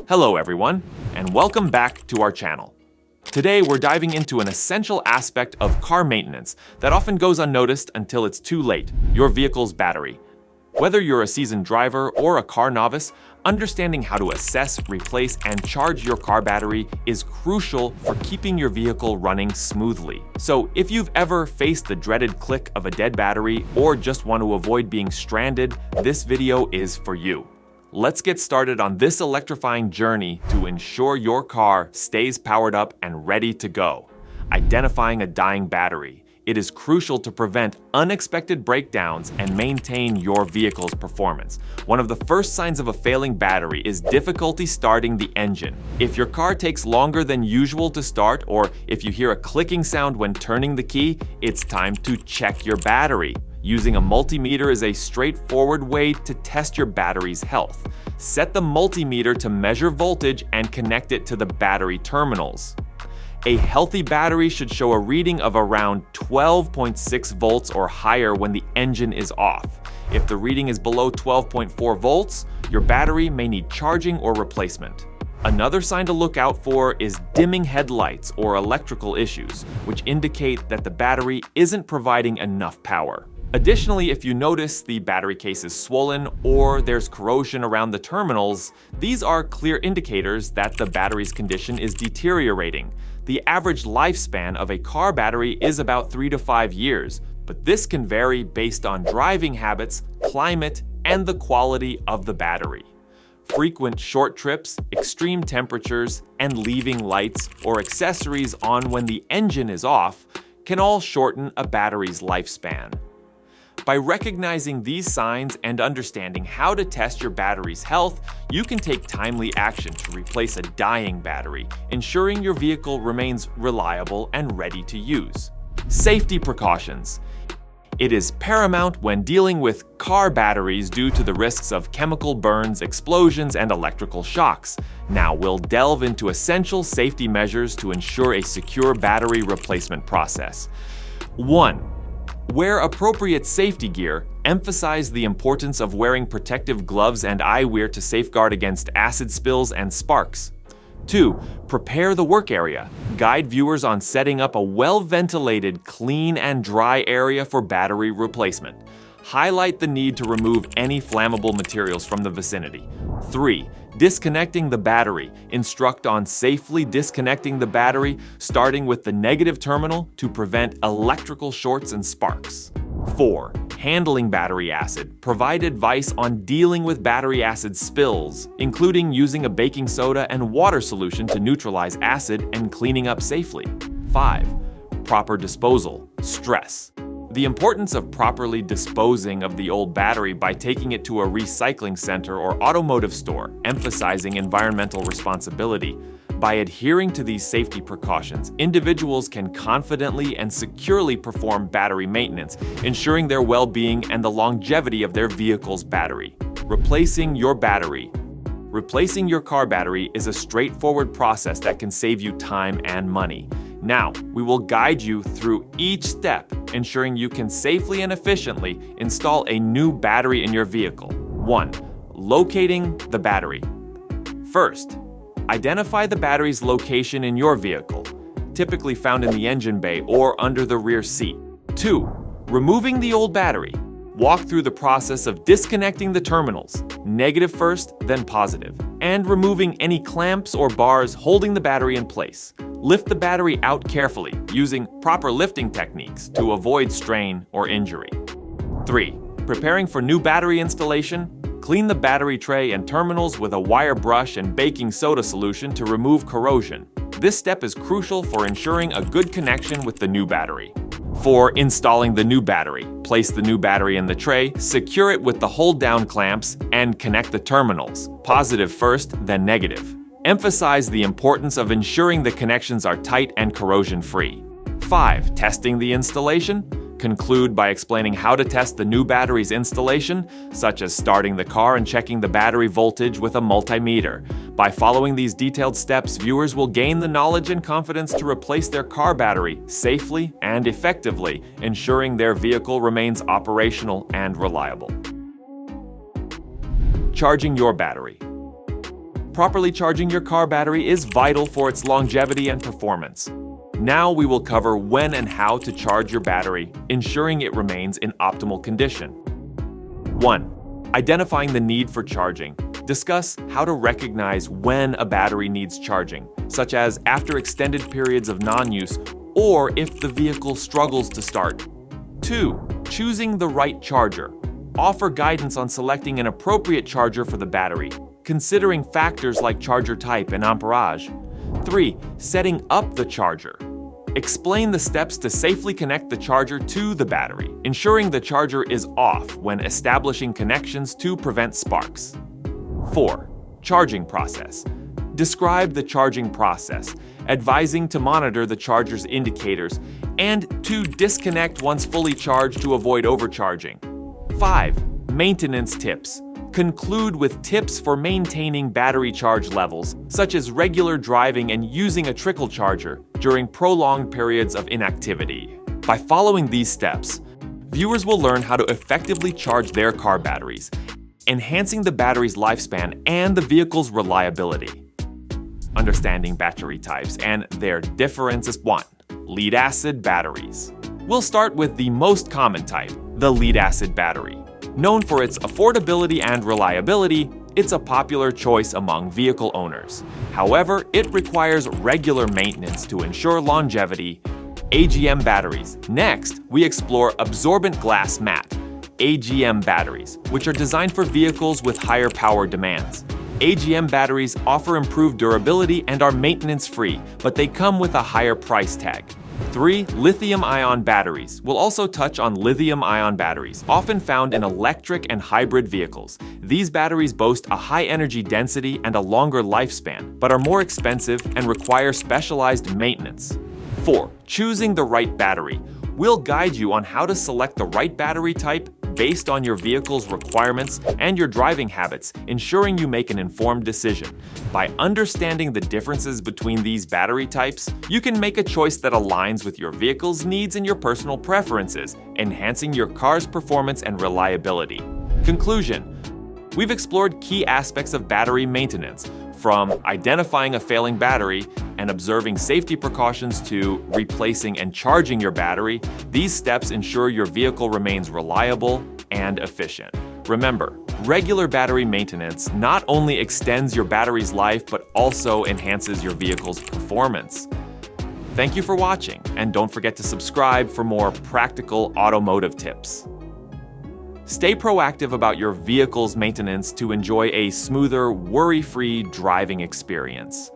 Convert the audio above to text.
Hello everyone, and welcome back to our channel. Today we're diving into an essential aspect of car maintenance that often goes unnoticed until it's too late: your vehicle's battery. Whether you're a seasoned driver or a car novice, understanding how to assess, replace, and charge your car battery is crucial for keeping your vehicle running smoothly. So if you've ever faced the dreaded click of a dead battery or just want to avoid being stranded, this video is for you. Let's get started on this electrifying journey to ensure your car stays powered up and ready to go. Identifying a dying battery. It is crucial to prevent unexpected breakdowns and maintain your vehicle's performance. One of the first signs of a failing battery is difficulty starting the engine. If your car takes longer than usual to start, or if you hear a clicking sound when turning the key, it's time to check your battery. Using a multimeter is a straightforward way to test your battery's health. Set the multimeter to measure voltage and connect it to the battery terminals. A healthy battery should show a reading of around 12.6 volts or higher when the engine is off. If the reading is below 12.4 volts, your battery may need charging or replacement. Another sign to look out for is dimming headlights or electrical issues, which indicate that the battery isn't providing enough power. Additionally, if you notice the battery case is swollen or there's corrosion around the terminals, these are clear indicators that the battery's condition is deteriorating. The average lifespan of a car battery is about 3 to 5 years, but this can vary based on driving habits, climate, and the quality of the battery. Frequent short trips, extreme temperatures, and leaving lights or accessories on when the engine is off can all shorten a battery's lifespan. By recognizing these signs and understanding how to test your battery's health, you can take timely action to replace a dying battery, ensuring your vehicle remains reliable and ready to use. Safety precautions. It is paramount when dealing with car batteries due to the risks of chemical burns, explosions, and electrical shocks. Now we'll delve into essential safety measures to ensure a secure battery replacement process. 1. Wear appropriate safety gear. Emphasize the importance of wearing protective gloves and eyewear to safeguard against acid spills and sparks. 2. Prepare the work area. Guide viewers on setting up a well-ventilated, clean, and dry area for battery replacement. Highlight the need to remove any flammable materials from the vicinity. 3. Disconnecting the battery. Instruct on safely disconnecting the battery, starting with the negative terminal to prevent electrical shorts and sparks. 4. Handling battery acid. Provide advice on dealing with battery acid spills, including using a baking soda and water solution to neutralize acid and cleaning up safely. 5. Proper disposal. Stress. The importance of properly disposing of the old battery by taking it to a recycling center or automotive store, emphasizing environmental responsibility. By adhering to these safety precautions, individuals can confidently and securely perform battery maintenance, ensuring their well-being and the longevity of their vehicle's battery. Replacing your battery. Replacing your car battery is a straightforward process that can save you time and money. Now, we will guide you through each step, ensuring you can safely and efficiently install a new battery in your vehicle. 1. Locating the battery. First, identify the battery's location in your vehicle, typically found in the engine bay or under the rear seat. 2. Removing the old battery. Walk through the process of disconnecting the terminals, negative first, then positive, and removing any clamps or bars holding the battery in place. Lift the battery out carefully, using proper lifting techniques to avoid strain or injury. 3. Preparing for new battery installation. Clean the battery tray and terminals with a wire brush and baking soda solution to remove corrosion. This step is crucial for ensuring a good connection with the new battery. 4. Installing the new battery. Place the new battery in the tray, secure it with the hold-down clamps, and connect the terminals, positive first, then negative. Emphasize the importance of ensuring the connections are tight and corrosion-free. 5. Testing the installation. Conclude by explaining how to test the new battery's installation, such as starting the car and checking the battery voltage with a multimeter. By following these detailed steps, viewers will gain the knowledge and confidence to replace their car battery safely and effectively, ensuring their vehicle remains operational and reliable. Charging your battery. Properly charging your car battery is vital for its longevity and performance. Now we will cover when and how to charge your battery, ensuring it remains in optimal condition. 1. Identifying the need for charging. Discuss how to recognize when a battery needs charging, such as after extended periods of non-use or if the vehicle struggles to start. 2. Choosing the right charger. Offer guidance on selecting an appropriate charger for the battery, considering factors like charger type and amperage. 3. Setting up the charger. Explain the steps to safely connect the charger to the battery, ensuring the charger is off when establishing connections to prevent sparks. 4. Charging process. Describe the charging process, advising to monitor the charger's indicators and to disconnect once fully charged to avoid overcharging. 5. Maintenance tips. Conclude with tips for maintaining battery charge levels, such as regular driving and using a trickle charger during prolonged periods of inactivity. By following these steps, viewers will learn how to effectively charge their car batteries, enhancing the battery's lifespan and the vehicle's reliability. Understanding battery types and their differences. 1. Lead-acid batteries. We'll start with the most common type, the lead-acid battery. Known for its affordability and reliability, it's a popular choice among vehicle owners. However, it requires regular maintenance to ensure longevity. AGM batteries. Next, we explore absorbent glass mat, AGM batteries, which are designed for vehicles with higher power demands. AGM batteries offer improved durability and are maintenance-free, but they come with a higher price tag. 3. Lithium-ion batteries. We'll also touch on lithium-ion batteries, often found in electric and hybrid vehicles. These batteries boast a high energy density and a longer lifespan, but are more expensive and require specialized maintenance. 4. Choosing the right battery. We'll guide you on how to select the right battery type based on your vehicle's requirements and your driving habits, ensuring you make an informed decision. By understanding the differences between these battery types, you can make a choice that aligns with your vehicle's needs and your personal preferences, enhancing your car's performance and reliability. Conclusion: we've explored key aspects of battery maintenance, from identifying a failing battery and observing safety precautions to replacing and charging your battery. These steps ensure your vehicle remains reliable and efficient. Remember, regular battery maintenance not only extends your battery's life, but also enhances your vehicle's performance. Thank you for watching, and don't forget to subscribe for more practical automotive tips. Stay proactive about your vehicle's maintenance to enjoy a smoother, worry-free driving experience.